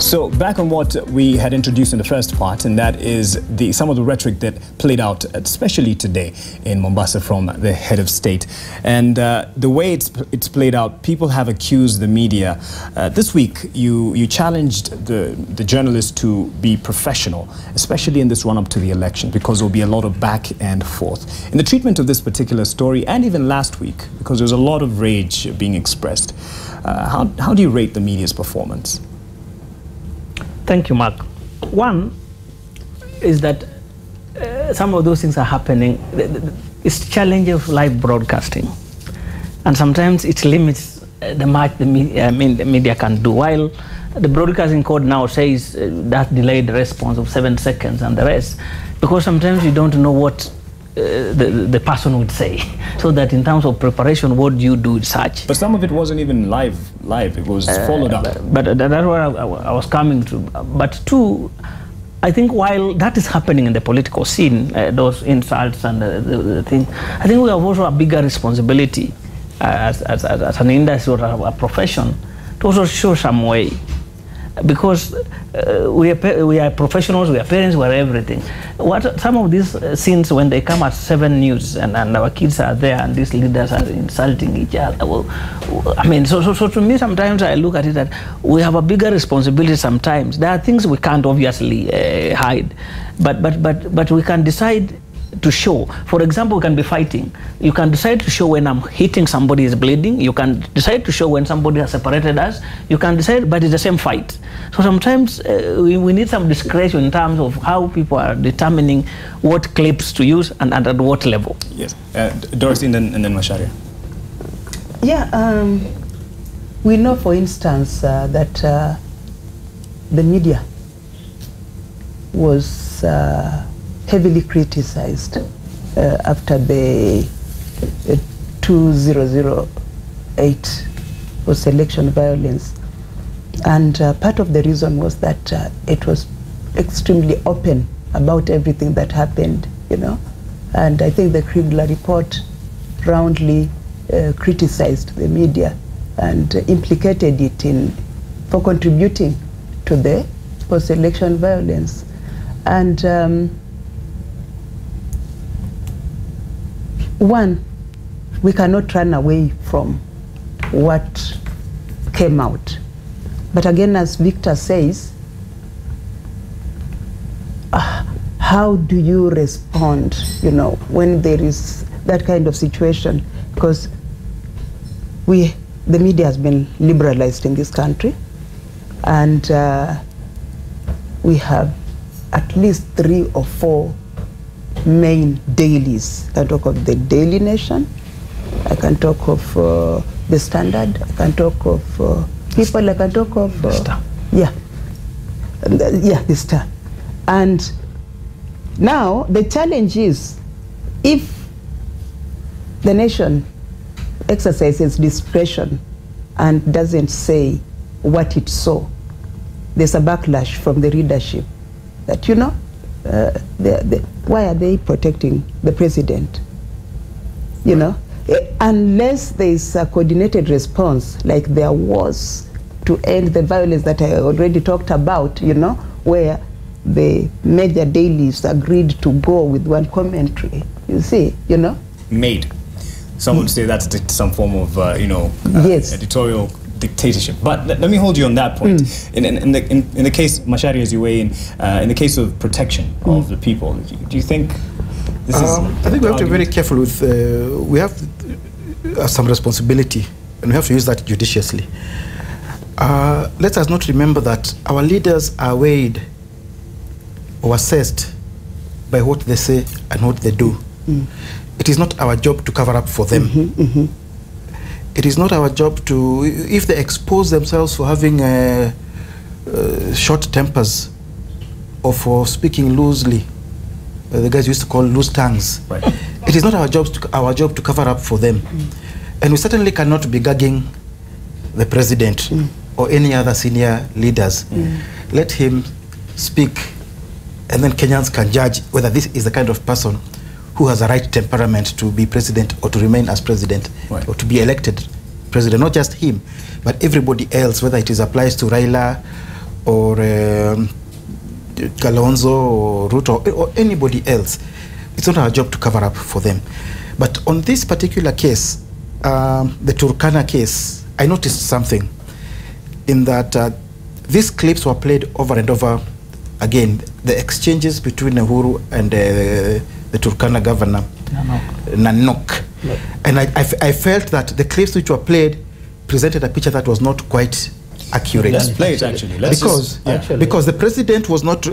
So back on what we had introduced in the first part, and that is some of the rhetoric that played out, especially today in Mombasa from the head of state. And the way it's played out, people have accused the media. This week, you challenged the journalists to be professional, especially in this run-up to the election, because there will be a lot of back and forth. In the treatment of this particular story, and even last week, because there's a lot of rage being expressed, how do you rate the media's performance? Thank you, Mark. One is that some of those things are happening. It's challenge of live broadcasting, and sometimes it limits the much the media can do. While the broadcasting code now says that delayed response of 7 seconds and the rest, because sometimes you don't know what the person would say. So that in terms of preparation, what do you do with such? But some of it wasn't even live. It was followed up. But that's where I was coming to. But two, I think while that is happening in the political scene, those insults and the thing, I think we have also a bigger responsibility as an industry or a profession to also show some way. Because we are professionals, we are parents, we are everything. Some of these scenes when they come at 7 News and our kids are there and these leaders are insulting each other. Well, I mean, so to me sometimes I look at it that we have a bigger responsibility sometimes. There are things we can't obviously hide, but we can decide to show. For example, we can be fighting. You can decide to show when I'm hitting somebody is bleeding. You can decide to show when somebody has separated us. You can decide, but it's the same fight. So sometimes we need some discretion in terms of how people are determining what clips to use and at what level. Yes. Doris, and then Macharia. Yeah, we know, for instance, that the media was heavily criticized after the 2008 post-election violence. And part of the reason was that it was extremely open about everything that happened, you know. And I think the Kriegler report roundly criticized the media and implicated it for contributing to the post-election violence. And one, we cannot run away from what came out. But again, as Victor says, how do you respond, you know, when there is that kind of situation? Because the media has been liberalized in this country, and we have at least 3 or 4 main dailies. I can talk of the Daily Nation, I can talk of the Standard, I can talk of People, I can talk of the Star. Yeah, the Star. And now the challenge is, if the nation exercises discretion and doesn't say what it saw, there's a backlash from the readership that, you know, why are they protecting the president? You know, unless there is a coordinated response like there was to end the violence that I already talked about, you know, where the major dailies agreed to go with one commentary, you see, you know. Some would say that's some form of, yes, editorial dictatorship. But let me hold you on that point. In the case, Macharia, as you weigh in the case of protection of the people, do you think this is... I think we have to be very careful with, we have some responsibility, and we have to use that judiciously. Let us not remember that our leaders are weighed or assessed by what they say and what they do. It is not our job to cover up for them. It is not our job to, if they expose themselves for having short tempers or for speaking loosely, the guys used to call loose tongues. Right. It is not our job to cover up for them. And we certainly cannot be gagging the president or any other senior leaders. Let him speak, and then Kenyans can judge whether this is the kind of person who has a right temperament to be president or to remain as president, right, or to be elected president. Not just him, but everybody else, whether it applies to Raila or Kalonzo or Ruto or anybody else. It's not our job to cover up for them. But on this particular case, the Turkana case, I noticed something in that these clips were played over and over again. The exchanges between Uhuru and the Turkana governor, Nanok. Yeah. And I felt that the clips which were played presented a picture that was not quite accurate. Let's play it actually. Because the president was not,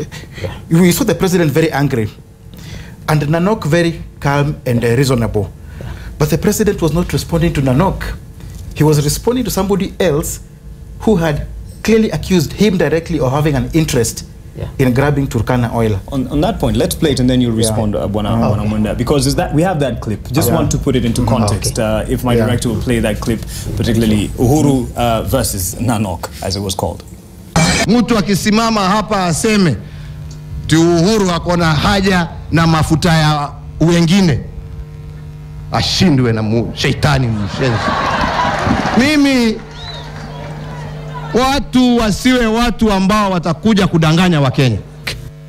we saw the president very angry and Nanok very calm and reasonable. But the president was not responding to Nanok. He was responding to somebody else who had clearly accused him directly of having an interest in grabbing Turkana oil. On that point, let's play it and then you'll respond, because we have that clip. Just want to put it into context. If my director will play that clip, particularly Uhuru versus Nanok, as it was called. Mtu akisimama hapa aseme ti Uhuru akona haja na mafuta ya wengine, ashindwe na sheitani mshenzi. Mimi watu wasiwe watu ambao watakuja kudanganya Wakenya.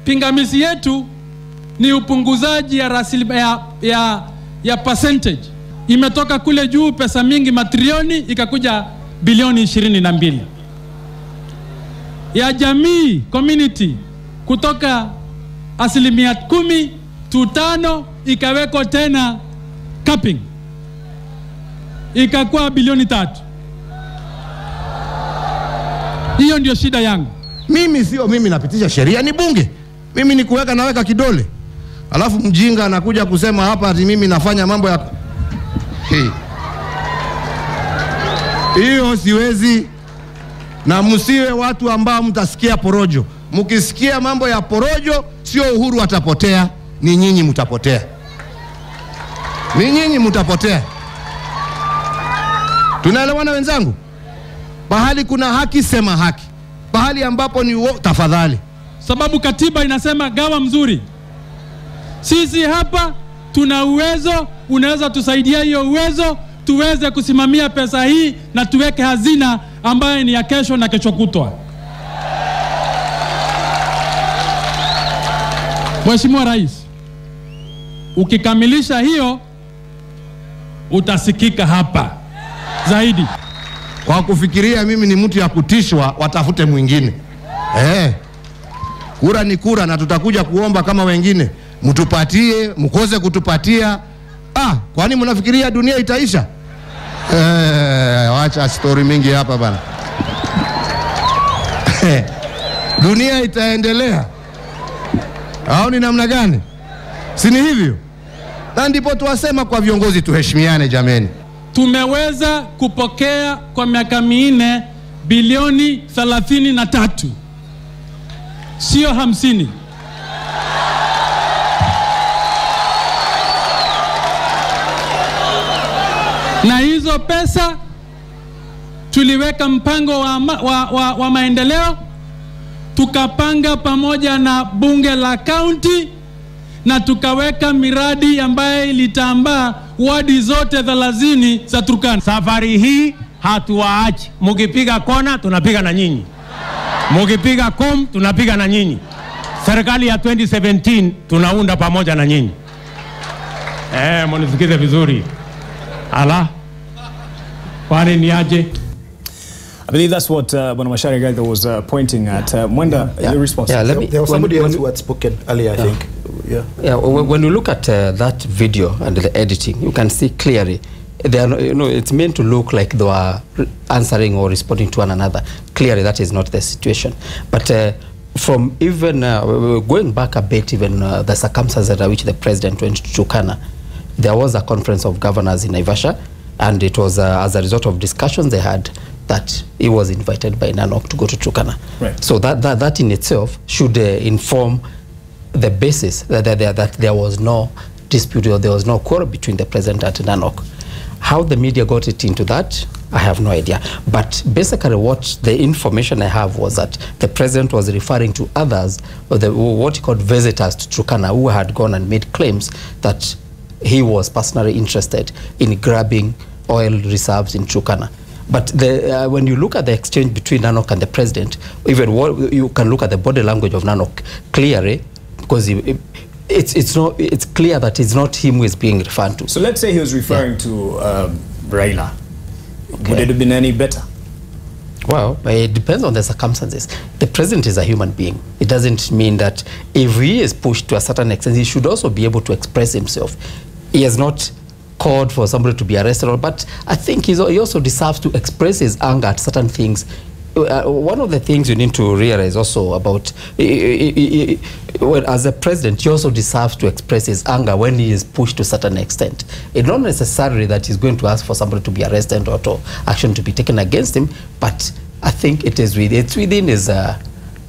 Pingamizi yetu ni upunguzaji ya percentage. Imetoka kule juu pesa mingi matrilioni ikakuja bilioni 22. Ya jamii community kutoka 10% to 5% ikaweko tena capping. Ikakuwa bilioni 3. Hiyo ndio shida yangu. Mimi napitisha sheria, ni bunge. Mimi ni kuweka naweka kidole. Alafu mjinga anakuja kusema hapa ati mimi nafanya mambo ya hiyo siwezi. Na msiwe watu ambao mtasikia porojo. Mkisikia mambo ya porojo, sio Uhuru atapotea, ni nyinyi mtapotea. Ni nyinyi mtapotea. Tunaelewana wenzangu? Bahali kuna haki, sema haki. Bahali ambapo ni tafadhali. Sababu katiba inasema gawa mzuri. Sisi hapa tuna uwezo, unaweza tusaidia hiyo uwezo, tuweze kusimamia pesa hii na tuweke hazina ambayo ni ya kesho na kesho kutwa. Mheshimiwa Rais, ukikamilisha hiyo utasikika hapa zaidi. Kwa kufikiria mimi ni mtu ya kutishwa, watafute mwingine. Kura ni kura na tutakuja kuomba kama wengine. Mtupatie, mkose kutupatia. Kwani mnafikiria dunia itaisha? Wacha story mingi hapa bana. Dunia itaendelea. Au ni namna gani? Si ni hivyo? Na ndipo tuwasema kwa viongozi tuheshimiane jameni. Tumeweza kupokea kwa miaka 4 bilioni 33. Sio 50. Na hizo pesa tuliweka mpango wa maendeleo, tukapanga pamoja na bunge la county na tukaweka miradi ambaye ilitambaa wadi zote 30 za Turkana. Safari hii hatuwaachi. Mukipiga kona tunapiga na nyinyi. Mukipiga kom tunapiga na nyinyi. Serikali ya 2017 tunaunda pamoja na nyinyi. Mnisikize vizuri. Kwani ni aje? I believe that's what Bwana Macharia Gaitha was pointing at. Mwenda, your response. Yeah, there was somebody else who had spoken earlier, I think. When you look at that video and the editing, you can see clearly they are, it's meant to look like they were answering or responding to one another. Clearly, that is not the situation. But from even going back a bit, even the circumstances at which the president went to Turkana, there was a conference of governors in Naivasha, and it was as a result of discussions they had that he was invited by Nanok to go to Turkana. Right. So that in itself should inform the basis that there was no dispute or there was no quarrel between the president and Nanok. How the media got it into that, I have no idea. But basically what the information I have was that the president was referring to others, or what he called visitors to Turkana, who had gone and made claims that he was personally interested in grabbing oil reserves in Turkana. But when you look at the exchange between Nanok and the president, even you can look at the body language of Nanok clearly, because it's clear that it's not him who is being referred to. So let's say he was referring to Raila. Okay. Would it have been any better? Well, it depends on the circumstances. The president is a human being. It doesn't mean that if he is pushed to a certain extent, he should also be able to express himself. He has not called for somebody to be arrested, but I think he also deserves to express his anger at certain things. One of the things you need to realize also about, as a president, he also deserves to express his anger when he is pushed to a certain extent. It's not necessarily that he's going to ask for somebody to be arrested or to action to be taken against him, but I think it's within his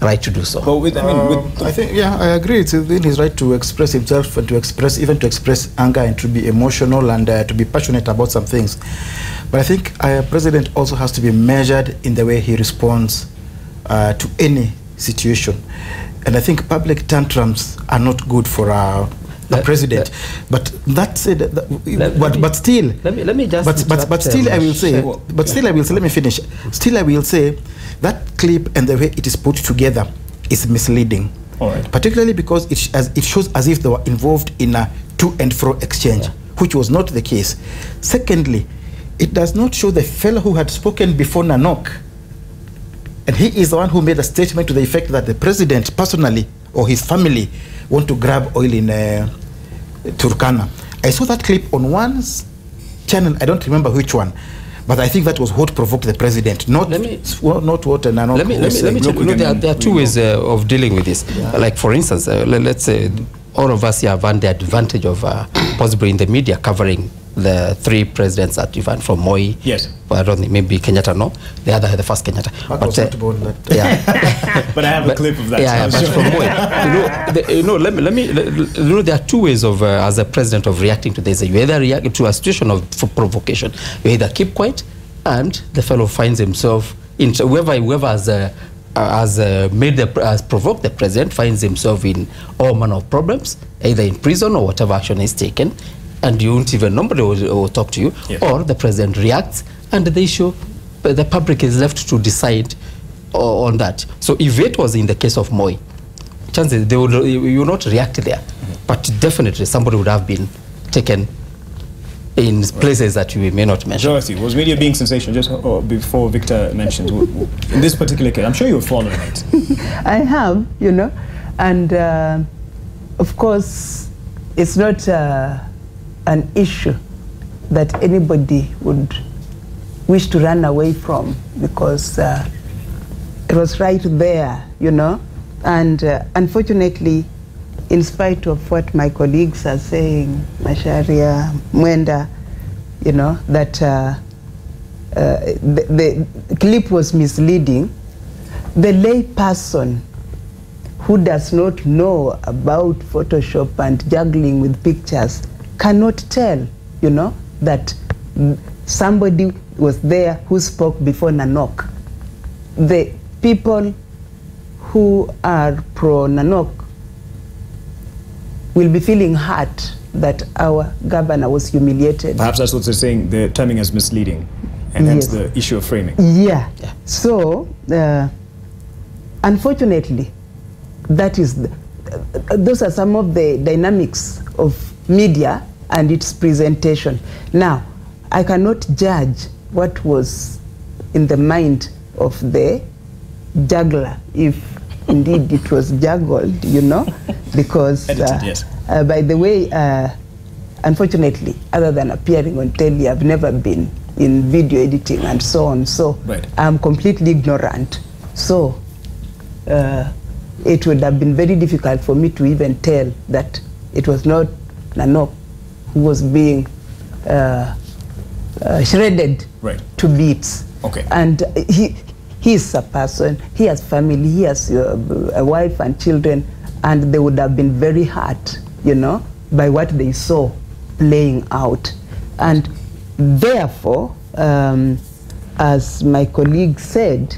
right to do so. But I think, yeah, I agree. It's within his right to express himself and to express anger and to be emotional and to be passionate about some things. But I think a president also has to be measured in the way he responds to any situation. And I think public tantrums are not good for a president. But that said, but still, let me just. But still, I will say. But still, I will say. Let me finish. Still, I will say that clip and the way it is put together is misleading. All right. Particularly because it shows as if they were involved in a to and fro exchange, which was not the case. Secondly, it does not show the fellow who had spoken before Nanok. And he is the one who made a statement to the effect that the president personally or his family want to grab oil in Turkana. I saw that clip on one channel, I don't remember which one, but I think that was what provoked the president, not what Nanok Let me tell you, there are two ways of dealing with this. Yeah. Like, for instance, let's say all of us here have had the advantage of possibly in the media covering the three presidents that you've had from Moi. Yes. Well, I don't think, maybe Kenyatta, no. The other, the first Kenyatta. Yeah. But I have a clip of that. Yeah, but from Moi. There are two ways of, as a president, of reacting to this. You either react to a situation of provocation. You either keep quiet, and the fellow finds himself, whoever has provoked the president finds himself in all manner of problems, either in prison or whatever action is taken, and you won't even, nobody will talk to you, or the president reacts, and the issue, the public is left to decide on that. So if it was in the case of Moi, chances you will not react there, but definitely somebody would have been taken in places that you may not mention. Dorothy, was media being sensational just before Victor mentioned? In this particular case, I'm sure you're following it. I have, and of course, it's not an issue that anybody would wish to run away from, because it was right there, and unfortunately, in spite of what my colleagues are saying, Macharia, Mwenda, that the clip was misleading, the lay person who does not know about Photoshop and juggling with pictures cannot tell, that somebody was there who spoke before Nanok. The people who are pro-Nanok will be feeling hurt that our governor was humiliated. Perhaps that's what they're saying, they're terming as misleading, and hence the issue of framing. Yeah. So, unfortunately, those are some of the dynamics of media and its presentation. Now, I cannot judge what was in the mind of the juggler, if indeed it was juggled, because edited, yes. By the way, unfortunately, other than appearing on telly, I've never been in video editing and so on, so I'm completely ignorant. So it would have been very difficult for me to even tell that it was not Nanok who was being shredded to bits. Okay. And he's a person, he has family, he has a wife and children, and they would have been very hurt, by what they saw playing out. And therefore, as my colleague said,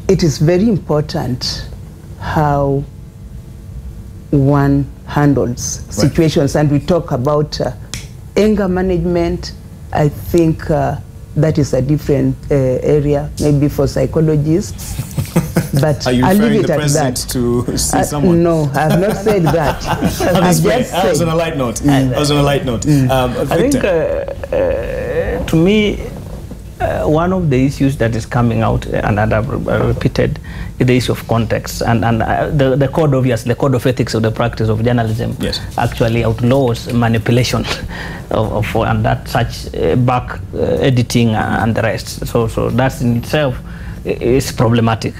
it is very important how one handles situations, and we talk about anger management I think that is a different area, maybe for psychologists. But Are you I'll leave referring it the at president that. to see someone? No, I have not said that. I've just I was on a said. light note. I was on a light note. I think, to me, one of the issues that is coming out, and I've repeated, is the issue of context. And the code, obviously, the code of ethics of the practice of journalism actually outlaws manipulation of and that such back editing and the rest. So that in itself is problematic.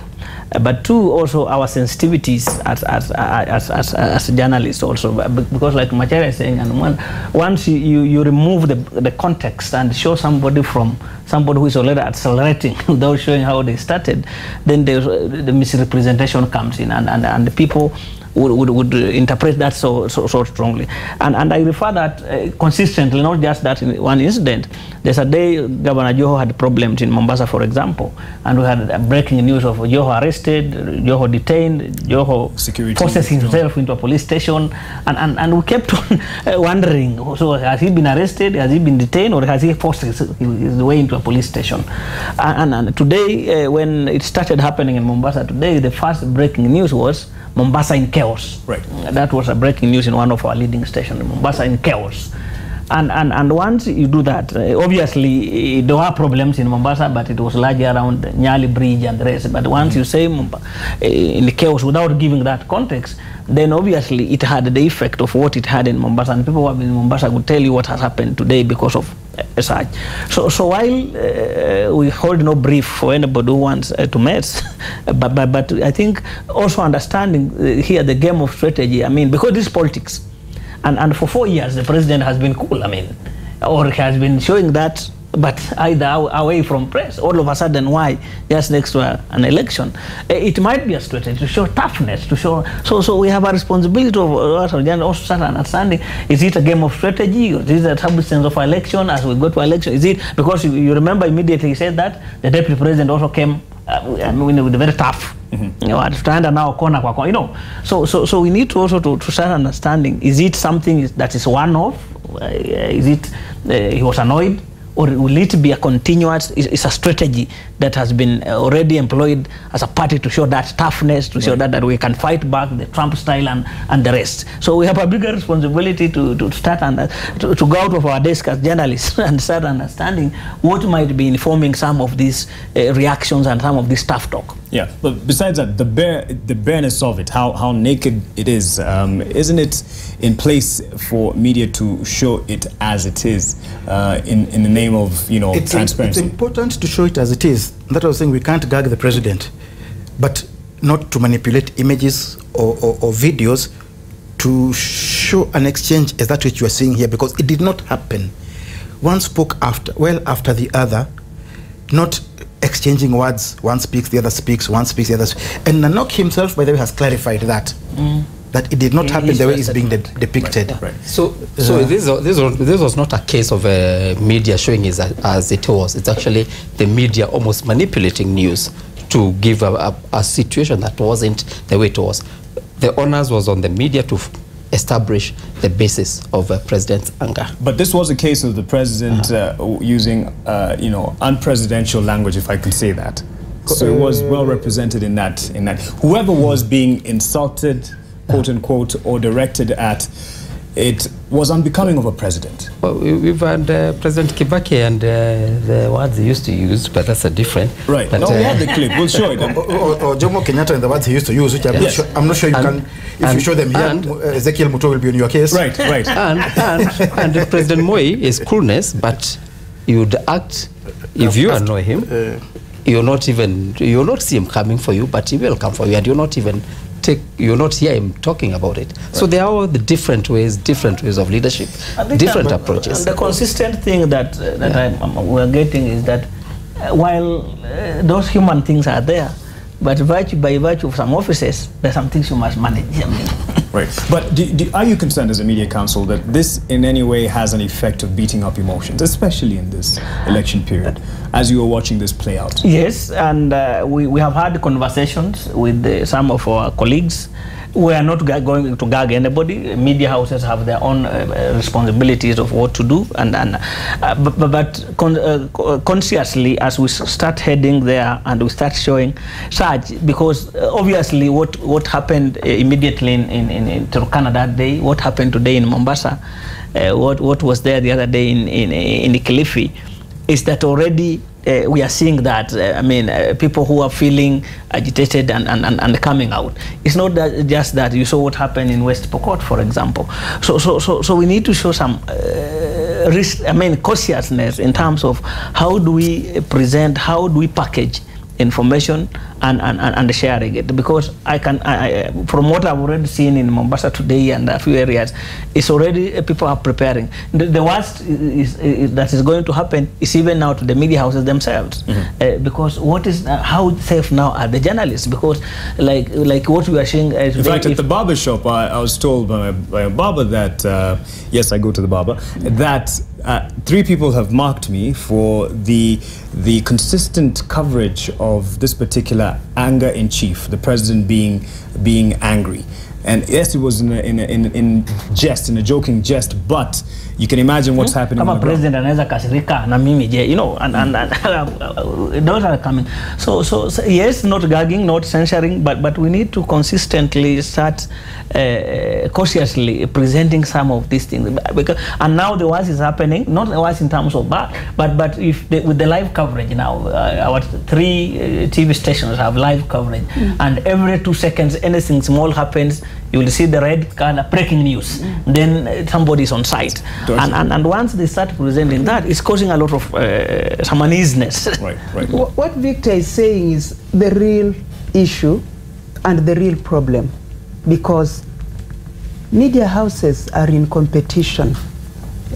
But two, also our sensitivities as journalists also, because like Macharia is saying, and once you remove the context and show somebody who is already accelerating without showing how they started, then the misrepresentation comes in, and the people would interpret that so strongly. And I refer that consistently, not just that in one incident. There's a day Governor Joho had problems in Mombasa, for example, and we had breaking news of Joho arrested, Joho detained, Joho forces himself into a police station, and we kept on wondering, so has he been arrested, has he been detained, or has he forced his way into a police station? And today, when it started happening in Mombasa today, the first breaking news was Mombasa in chaos. Right. That was a breaking news in one of our leading stations, Mombasa in chaos. And once you do that, obviously there are problems in Mombasa, but it was largely around the Nyali Bridge and the rest. But once you say in the chaos without giving that context, then obviously it had the effect of what it had in Mombasa. And people who have been in Mombasa would tell you what has happened today because of such. So while we hold no brief for anybody who wants to mess, but I think also understanding here the game of strategy, I mean, because this is politics. And for 4 years, the president has been cool, I mean, or has been showing that, but either away from press. All of a sudden, why? Just next to an election. It might be a strategy to show toughness, to show. So we have a responsibility to also start understanding, is it a game of strategy, or is it a substance of election as we go to election? Is it, because you remember immediately he said that, the deputy president also came with a very tough, you know, stand now corner, you know. So we need to also to start understanding, is it something that is one-off? Is it he was annoyed? Or will it be a continuous, it's a strategy that has been already employed as a party to show that toughness, to show that we can fight back the Trump style and the rest. So we have a bigger responsibility to start and to go out of our desk as journalists and start understanding what might be informing some of these reactions and some of this tough talk. Yeah, but besides that, the bareness of it, how naked it is, isn't it in place for media to show it as it is in the name of, you know, transparency? It's important to show it as it is. That I was saying, we can't gag the president, but not to manipulate images or videos to show an exchange as that which you are seeing here, because it did not happen. One spoke after the other, not exchanging words. One speaks, the other speaks, one speaks, the other speaks. And Nanok himself, by the way, has clarified that. That it did not happen the way it's being depicted. Right. So this was not a case of media showing it as it was. It's actually the media almost manipulating news to give a situation that wasn't the way it was. The onus was on the media to establish the basis of President's anger. But this was a case of the president using, you know, unpresidential language, if I can say that. So it was well represented in that. Whoever was being insulted, quote unquote, or directed at, it was unbecoming of a president. Well, we've had President Kibaki and the words he used to use, but that's a different. Right. But, no, we have the clip. We'll show it. Or Jomo Kenyatta and the words he used to use, which I'm not sure you can. If you show them here, Ezekiel Muto will be on your case. Right. and President Moi is coolness, but you'd act if you annoy him. You'll not see him coming for you, but he will come for you, and you'll not hear him talking about it. Right. So there are all the different ways of leadership, different approaches. The consistent thing that we're getting is that while those human things are there, but by virtue of some offices, there's some things you must manage. Right. But are you concerned as a media council that this in any way has an effect of beating up emotions, especially in this election period, as you are watching this play out? Yes, and we have had conversations with some of our colleagues, We are not going to gag anybody. Media houses have their own responsibilities of what to do, but consciously, as we start heading there and we start showing such, because obviously what happened immediately in Turkana that day, what happened today in Mombasa, what was there the other day in Kilifi, is that already we are seeing that, people who are feeling agitated and coming out. It's not that just that. You saw what happened in West Pokot, for example. So we need to show some cautiousness in terms of how do we present, how do we package information and sharing it, because from what I've already seen in Mombasa today and a few areas, it's already people are preparing. The worst that is going to happen is even now to the media houses themselves, because how safe now are the journalists? Because like what we are seeing. In fact, at the barber shop, I was told by a barber that yes, I go to the barber, that 3 people have marked me for the consistent coverage of this particular anger in chief, the president being angry. And yes, it was in jest, in a joking jest, but you can imagine what's happening. Kama president anaweza kasirika na mimi je, you know, and those are coming. So yes, not gagging, not censoring, but we need to consistently start cautiously presenting some of these things. And now the worst is happening, not the worst in terms of bad, but if with the live coverage now, our 3 TV stations have live coverage, and every 2 seconds anything small happens, you will see the red color, breaking news. Then somebody is on site. And once they start presenting that, it's causing a lot of some uneasiness. Right. What Victor is saying is the real issue and the real problem, because media houses are in competition.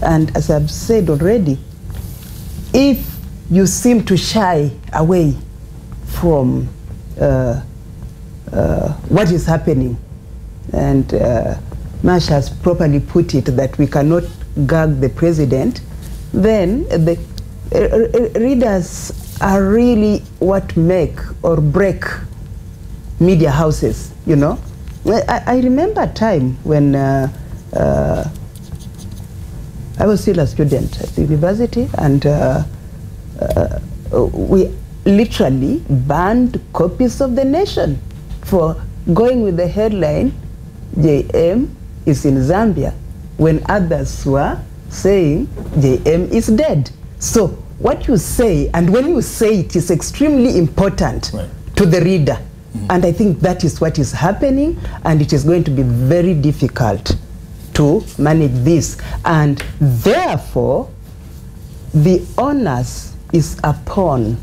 And as I've said already, if you seem to shy away from what is happening, and Mash has properly put it that we cannot gag the president, then the readers are really what make or break media houses, you know. I remember a time when I was still a student at the university, and we literally banned copies of The Nation for going with the headline, JM is in Zambia, when others were saying JM is dead. So what you say, and when you say it, is extremely important to the reader. And I think that is what is happening, and it is going to be very difficult to manage this. And therefore, the onus is upon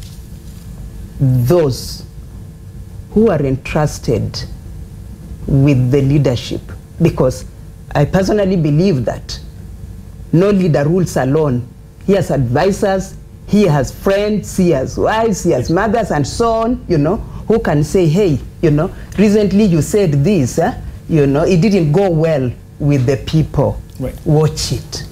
those who are entrusted with the leadership, because I personally believe that no leader rules alone. He has advisors, he has friends, he has wives, he has mothers, and so on, you know, who can say, hey, you know, recently you said this, you know, it didn't go well with the people. Watch it.